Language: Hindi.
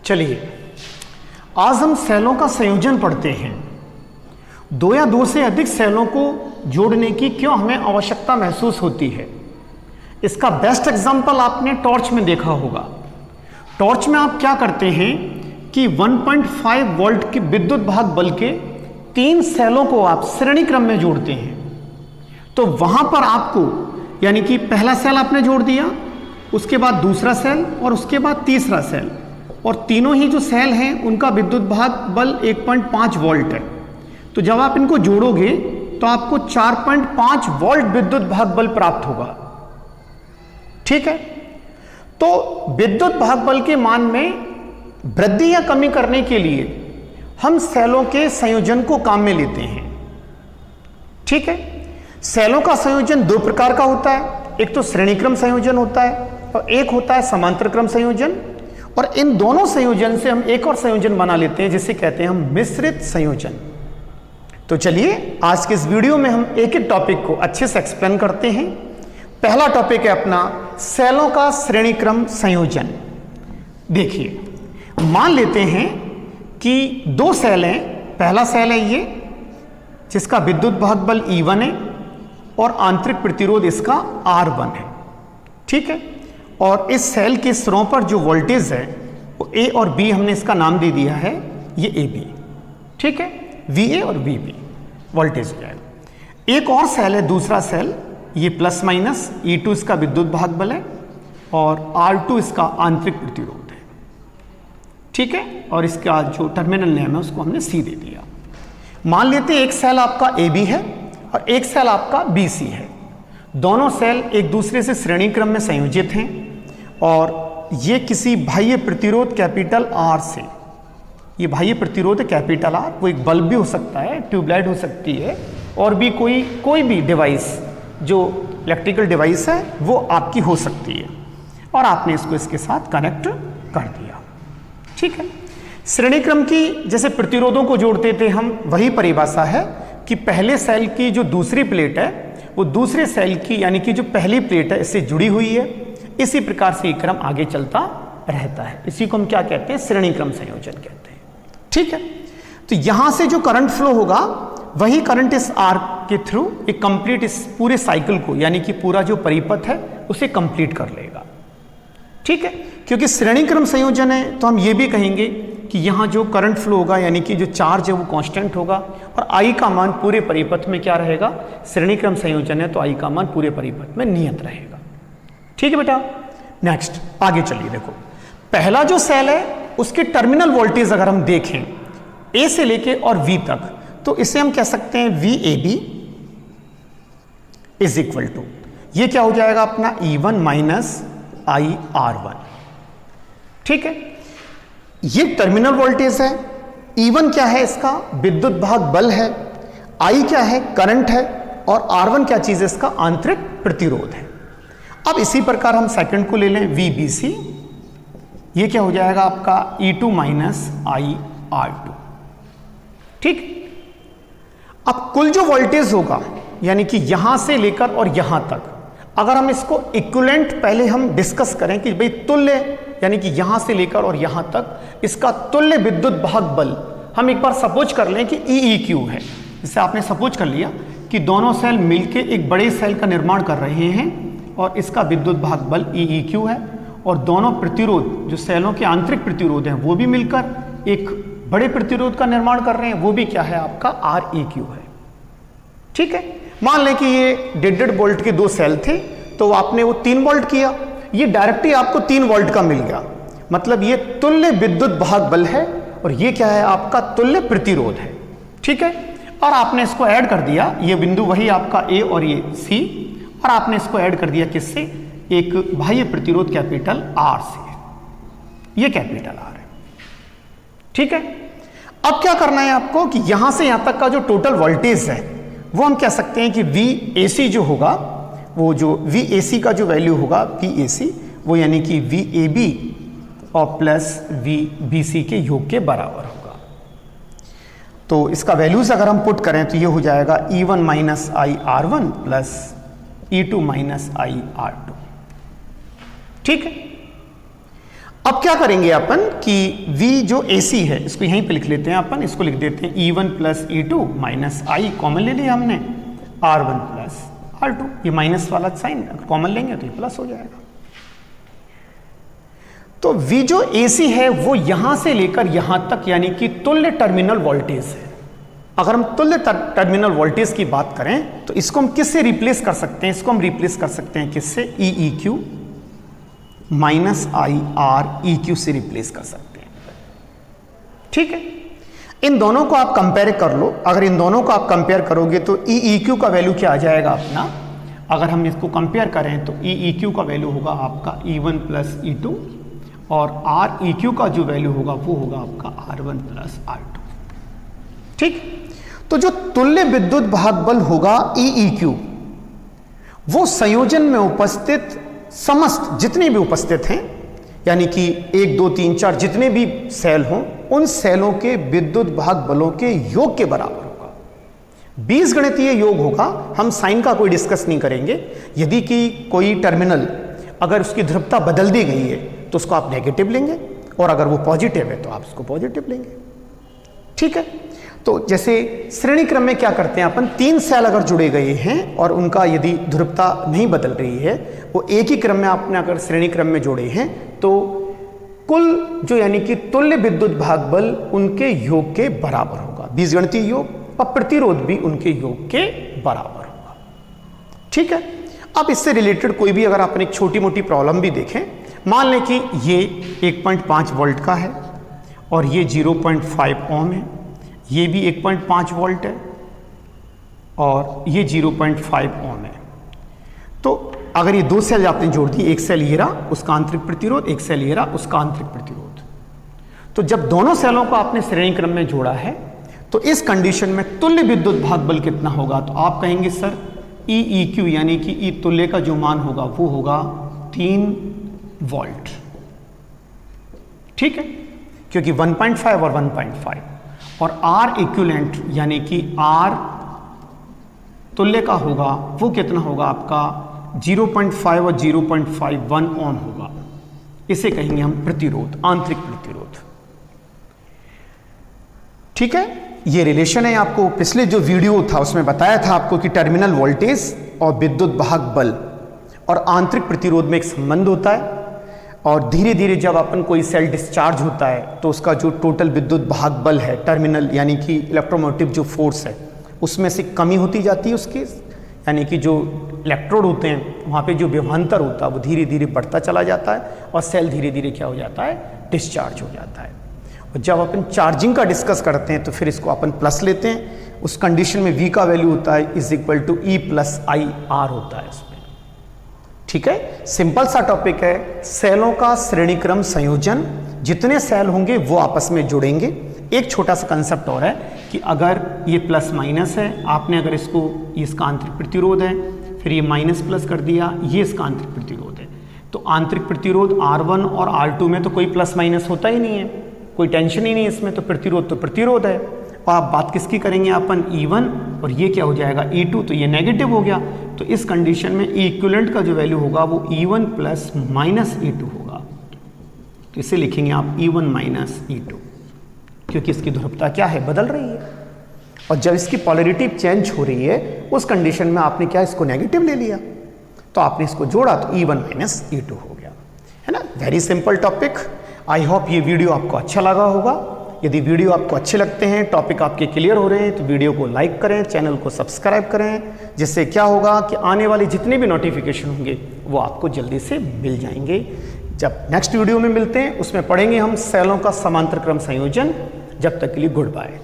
चलिए आज हम सेलों का संयोजन पढ़ते हैं। दो या दो से अधिक सेलों को जोड़ने की क्यों हमें आवश्यकता महसूस होती है। इसका बेस्ट एग्जांपल आपने टॉर्च में देखा होगा। टॉर्च में आप क्या करते हैं कि 1.5 वोल्ट के विद्युत भाग बल के 3 सेलों को आप श्रेणी क्रम में जोड़ते हैं। तो वहां पर आपको यानी कि पहला सेल आपने जोड़ दिया, उसके बाद दूसरा सेल और उसके बाद तीसरा सेल, और तीनों ही जो सेल हैं उनका विद्युत भाग बल 1.5 वोल्ट है। तो जब आप इनको जोड़ोगे तो आपको 4.5 वोल्ट विद्युत भाग बल प्राप्त होगा। ठीक है, तो विद्युत भाग बल के मान में वृद्धि या कमी करने के लिए हम सेलों के संयोजन को काम में लेते हैं। ठीक है, सेलों का संयोजन 2 प्रकार का होता है। एक तो श्रेणी क्रम संयोजन होता है और एक होता है समांतर क्रम संयोजन। और इन दोनों संयोजन से हम एक और संयोजन बना लेते हैं जिसे कहते हैं हम मिश्रित संयोजन। तो चलिए आज के इस वीडियो में हम एक एक टॉपिक को अच्छे से एक्सप्लेन करते हैं। पहला टॉपिक है अपना सेलों का श्रेणी क्रम संयोजन। देखिए, मान लेते हैं कि 2 सेल हैं। पहला सेल है ये जिसका विद्युत भाग बल E1 है और आंतरिक प्रतिरोध इसका R1 है। ठीक है, और इस सेल के सिरों पर जो वोल्टेज है वो A और B हमने इसका नाम दे दिया है, ये AB। ठीक है, VA और VB वोल्टेज हो जाएगा। एक और सेल है, दूसरा सेल, ये प्लस माइनस, E2 इसका विद्युत भाग बल है और R2 इसका आंतरिक प्रतिरोध है। ठीक है, और इसका जो टर्मिनल नेम है उसको हमने C दे दिया। मान लेते हैं एक सेल आपका AB है और एक सेल आपका BC है। दोनों सेल एक दूसरे से श्रेणी क्रम में संयोजित हैं और ये किसी बाह्य प्रतिरोध कैपिटल R से, ये बाह्य प्रतिरोध कैपिटल R, वो एक बल्ब भी हो सकता है, ट्यूबलाइट हो सकती है, और भी कोई भी डिवाइस जो इलेक्ट्रिकल डिवाइस है वो आपकी हो सकती है, और आपने इसको इसके साथ कनेक्ट कर दिया। ठीक है, श्रेणी क्रम की जैसे प्रतिरोधों को जोड़ते थे हम, वही परिभाषा है कि पहले सेल की जो दूसरी प्लेट है वो दूसरे सेल की यानी कि जो पहली प्लेट है इससे जुड़ी हुई है। इसी प्रकार से ये क्रम आगे चलता रहता है। इसी को हम क्या कहते हैं, श्रेणी क्रम संयोजन कहते हैं। ठीक है, तो यहां से जो करंट फ्लो होगा वही करंट इस आर के थ्रू एक कंप्लीट इस पूरे साइकिल को यानी कि पूरा जो परिपथ है उसे कंप्लीट कर लेगा। ठीक है, क्योंकि श्रेणी क्रम संयोजन है तो हम ये भी कहेंगे कि यहाँ जो करंट फ्लो होगा यानी कि जो चार्ज है वो कांस्टेंट होगा और I का मान पूरे परिपथ में क्या रहेगा, श्रेणी क्रम संयोजन है तो I का मान पूरे परिपथ में नियत रहेगा। ठीक है बेटा, नेक्स्ट आगे चलिए। देखो, पहला जो सेल है उसके टर्मिनल वोल्टेज अगर हम देखें A से लेके और V तक, तो इसे हम कह सकते हैं VAB इज इक्वल टू, ये क्या हो जाएगा अपना E1 माइनस IR1। ठीक है, ये टर्मिनल वोल्टेज है, E1 क्या है, इसका विद्युत भाग बल है, I क्या है, करंट है, और R1 क्या चीज है, इसका आंतरिक प्रतिरोध है। अब इसी प्रकार हम सेकंड को ले लें VBC, ये क्या हो जाएगा आपका E2 माइनस IR2। ठीक, अब कुल जो वोल्टेज होगा यानी कि यहां से लेकर और यहां तक, अगर हम इसको इक्विवेलेंट पहले हम डिस्कस करें कि भाई तुल्य यानी कि यहां से लेकर और यहां तक इसका तुल्य विद्युत भाग बल, हम एक बार सपोज कर लें कि EEQ है। इससे आपने सपोज कर लिया कि दोनों सेल मिलके एक बड़े सेल का निर्माण कर रहे हैं और इसका विद्युत भाग बल EEQ है, और दोनों प्रतिरोध जो सेलों के आंतरिक प्रतिरोध हैं वो भी मिलकर एक बड़े प्रतिरोध का निर्माण कर रहे हैं, वो भी क्या है आपका REQ है। ठीक है, मान लें कि ये 1.5 वोल्ट के 2 सेल थे तो आपने वो 3 वोल्ट किया, ये डायरेक्टली आपको 3 वोल्ट का मिल गया, मतलब ये तुल्य विद्युत भाग बल है और ये क्या है आपका तुल्य प्रतिरोध है। ठीक है, और आपने इसको ऐड कर दिया, ये बिंदु वही आपका A और ये C, और आपने इसको ऐड कर दिया किससे, एक बाह्य प्रतिरोध कैपिटल R से, ये कैपिटल R है। ठीक है, अब क्या करना है आपको कि यहां से यहां तक का जो टोटल वोल्टेज है वो हम कह सकते हैं कि VAC जो होगा, वो जो VAC का जो वैल्यू होगा VAC, वो यानी कि VAB और प्लस VBC के योग के बराबर होगा। तो इसका वैल्यूज अगर हम पुट करें तो ये हो जाएगा E1 minus IR1 plus E2 minus IR2। ठीक है, अब क्या करेंगे अपन कि V जो AC है इसको यहीं पे लिख लेते हैं अपन, इसको लिख देते हैं E1 plus E2 minus I, common ले लिया हमने, R1 प्लस R2, ये माइनस वाला साइन कॉमन लेंगे तो ये प्लस हो जाएगा। तो V जो AC है वो यहां से लेकर यहां तक यानी कि तुल्य टर्मिनल वोल्टेज है। अगर हम तुल्य टर्मिनल वोल्टेज की बात करें तो इसको हम किससे रिप्लेस कर सकते हैं, इसको हम रिप्लेस कर सकते हैं किससे, EEQ माइनस IREQ से रिप्लेस कर सकते हैं। ठीक है, इन दोनों को आप कंपेयर कर लो। अगर इन दोनों को आप कंपेयर करोगे तो EEQ का वैल्यू क्या आ जाएगा अपना, अगर हम इसको कंपेयर करें तो EEQ का वैल्यू होगा आपका E1 प्लस E2 और REQ का जो वैल्यू होगा वो होगा आपका R1 प्लस R2। ठीक, तो जो तुल्य विद्युत भाग बल होगा EEQ, वो संयोजन में उपस्थित समस्त जितने भी उपस्थित हैं यानी कि 1 2 3 4 जितने भी सेल हों उन सेलों के विद्युत भाग बलों के योग के बराबर होगा। बीजगणितीय योग होगा, हम साइन का कोई डिस्कस नहीं करेंगे। यदि कि कोई टर्मिनल अगर उसकी ध्रुवता बदल दी गई है तो उसको आप नेगेटिव लेंगे और अगर वो पॉजिटिव है तो आप उसको पॉजिटिव लेंगे। ठीक है, तो जैसे श्रेणी क्रम में क्या करते हैं अपन, 3 सेल अगर जुड़े गए हैं और उनका यदि ध्रुवता नहीं बदल रही है, वो एक ही क्रम में आपने अगर श्रेणी क्रम में जोड़े हैं तो कुल जो यानी कि तुल्य विद्युत भाग बल उनके योग के बराबर होगा। बीजगणितीय योग और प्रतिरोध भी उनके योग के बराबर होगा। ठीक है, अब इससे रिलेटेड कोई भी अगर अपन एक छोटी मोटी प्रॉब्लम भी देखें, मान लें कि ये 1.5 वोल्ट का है और ये 0.5 ओम है, ये भी 1.5 वोल्ट है और ये 0.5 ओम है। तो अगर ये 2 सेल आपने जोड़ दी, एक सेल ये रहा उसका आंतरिक प्रतिरोध, एक सेल ये रहा उसका आंतरिक प्रतिरोध, तो जब दोनों सेलों को आपने श्रेणी क्रम में जोड़ा है तो इस कंडीशन में तुल्य विद्युत भाग बल कितना होगा, तो आप कहेंगे सर EEQ यानी कि E तुल्य का जो मान होगा वो होगा 3 वोल्ट। ठीक है, क्योंकि 1.5 और 1.5 और R इक्विवेलेंट यानी कि R तुल्य का होगा वो कितना होगा आपका 0.5 और 0.51 ओम होगा। इसे कहेंगे हम प्रतिरोध, आंतरिक प्रतिरोध। ठीक है, ये रिलेशन है, आपको पिछले जो वीडियो था उसमें बताया था आपको कि टर्मिनल वोल्टेज और विद्युत भाग बल और आंतरिक प्रतिरोध में एक संबंध होता है और धीरे धीरे जब अपन कोई सेल डिस्चार्ज होता है तो उसका जो टोटल विद्युत भाग बल है टर्मिनल यानी कि इलेक्ट्रोमोटिव जो फोर्स है उसमें से कमी होती जाती है उसकी, यानी कि जो इलेक्ट्रोड होते हैं वहाँ पे जो विभवांतर होता है वो धीरे धीरे बढ़ता चला जाता है और सेल धीरे धीरे क्या हो जाता है, डिस्चार्ज हो जाता है। और जब अपन चार्जिंग का डिस्कस करते हैं तो फिर इसको अपन प्लस लेते हैं, उस कंडीशन में V का वैल्यू होता है = E + IR होता है उसमें। ठीक है, सिंपल सा टॉपिक है, सेलों का श्रेणी क्रम संयोजन, जितने सेल होंगे वो आपस में जुड़ेंगे। एक छोटा सा कंसेप्ट और है कि अगर ये प्लस माइनस है, आपने अगर इसको, ये इसका आंतरिक प्रतिरोध है, फिर ये माइनस प्लस कर दिया, ये इसका आंतरिक प्रतिरोध है, तो आंतरिक प्रतिरोध R1 और R2 में तो कोई प्लस माइनस होता ही नहीं है, कोई टेंशन ही नहीं इसमें, तो प्रतिरोध तो प्रतिरोध है। और आप बात किसकी करेंगे अपन, E1 और ये क्या हो जाएगा E2, तो ये नेगेटिव हो गया। तो इस कंडीशन में इक्विवेलेंट का जो वैल्यू होगा वो E1 + -E2 होगा। तो इसे लिखेंगे आप E1 - E2, क्योंकि इसकी ध्रुवता क्या है, बदल रही है। और जब इसकी पोलैरिटी चेंज हो रही है उस कंडीशन में आपने क्या, इसको नेगेटिव ले लिया, तो आपने इसको जोड़ा तो E1 - E2 हो गया, है ना। Very simple topic. I hope ये वीडियो आपको अच्छा लगा होगा। यदि वीडियो आपको अच्छे लगते हैं, टॉपिक आपके क्लियर हो रहे हैं, तो वीडियो को लाइक करें, चैनल को सब्सक्राइब करें, जिससे क्या होगा कि आने वाले जितने भी नोटिफिकेशन होंगे वो आपको जल्दी से मिल जाएंगे। जब नेक्स्ट वीडियो में मिलते हैं उसमें पढ़ेंगे हम सेलों का समांतर क्रम संयोजन। जब तक के लिए गुड बाय।